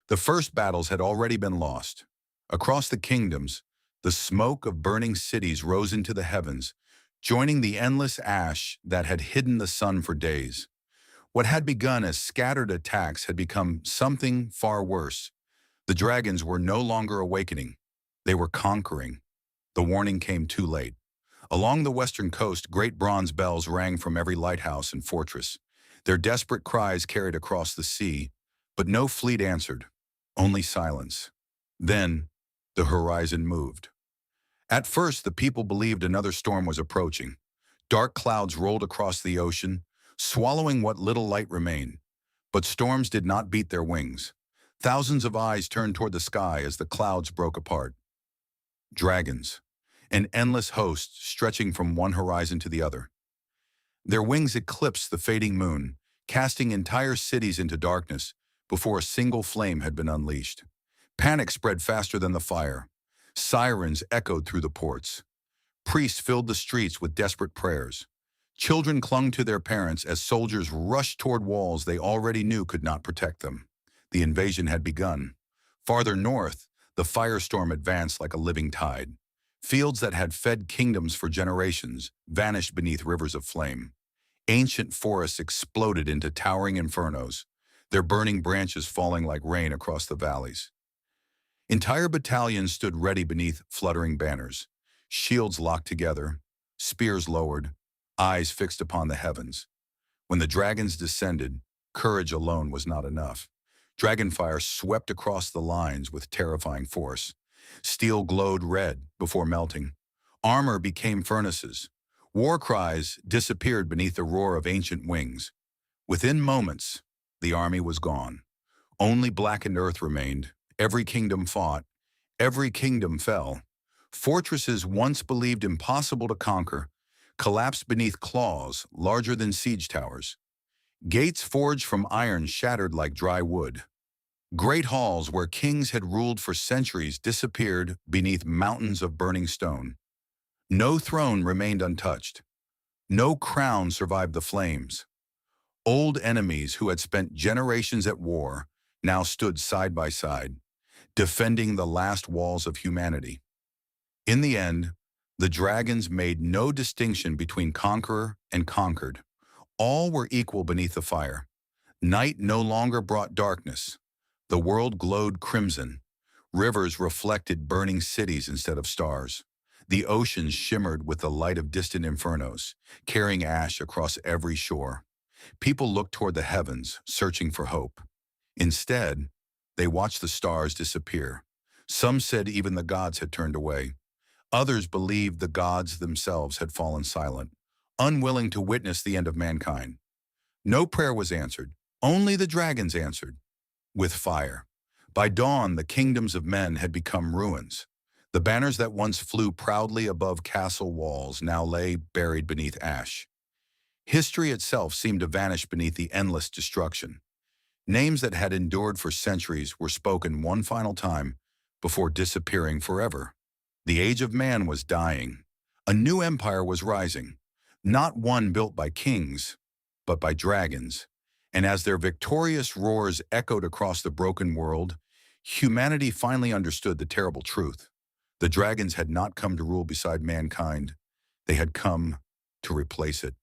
The first battles had already been lost. Across the kingdoms, the smoke of burning cities rose into the heavens, joining the endless ash that had hidden the sun for days. What had begun as scattered attacks had become something far worse. The dragons were no longer awakening. They were conquering. The warning came too late. Along the western coast, great bronze bells rang from every lighthouse and fortress. Their desperate cries carried across the sea, but no fleet answered, only silence. Then, the horizon moved. At first, the people believed another storm was approaching. Dark clouds rolled across the ocean, swallowing what little light remained. But storms did not beat their wings. Thousands of eyes turned toward the sky as the clouds broke apart. Dragons, an endless host stretching from one horizon to the other. Their wings eclipsed the fading moon, casting entire cities into darkness before a single flame had been unleashed. Panic spread faster than the fire. Sirens echoed through the ports. Priests filled the streets with desperate prayers. Children clung to their parents as soldiers rushed toward walls they already knew could not protect them. The invasion had begun. Farther north, the firestorm advanced like a living tide. Fields that had fed kingdoms for generations vanished beneath rivers of flame. Ancient forests exploded into towering infernos, their burning branches falling like rain across the valleys. Entire battalions stood ready beneath fluttering banners, shields locked together, spears lowered, eyes fixed upon the heavens. When the dragons descended, courage alone was not enough. Dragonfire swept across the lines with terrifying force. Steel glowed red before melting. Armor became furnaces. War cries disappeared beneath the roar of ancient wings. Within moments, the army was gone. Only blackened earth remained. Every kingdom fought. Every kingdom fell. Fortresses once believed impossible to conquer collapsed beneath claws larger than siege towers. Gates forged from iron shattered like dry wood. Great halls where kings had ruled for centuries disappeared beneath mountains of burning stone. No throne remained untouched. No crown survived the flames. Old enemies who had spent generations at war now stood side by side, defending the last walls of humanity. In the end, the dragons made no distinction between conqueror and conquered. All were equal beneath the fire. Night no longer brought darkness. The world glowed crimson. Rivers reflected burning cities instead of stars. The oceans shimmered with the light of distant infernos, carrying ash across every shore. People looked toward the heavens, searching for hope. Instead, they watched the stars disappear. Some said even the gods had turned away. Others believed the gods themselves had fallen silent, unwilling to witness the end of mankind. No prayer was answered. Only the dragons answered, with fire. By dawn, the kingdoms of men had become ruins. The banners that once flew proudly above castle walls now lay buried beneath ash. History itself seemed to vanish beneath the endless destruction. Names that had endured for centuries were spoken one final time before disappearing forever. The age of man was dying. A new empire was rising, not one built by kings, but by dragons. And as their victorious roars echoed across the broken world, humanity finally understood the terrible truth. The dragons had not come to rule beside mankind. They had come to replace it.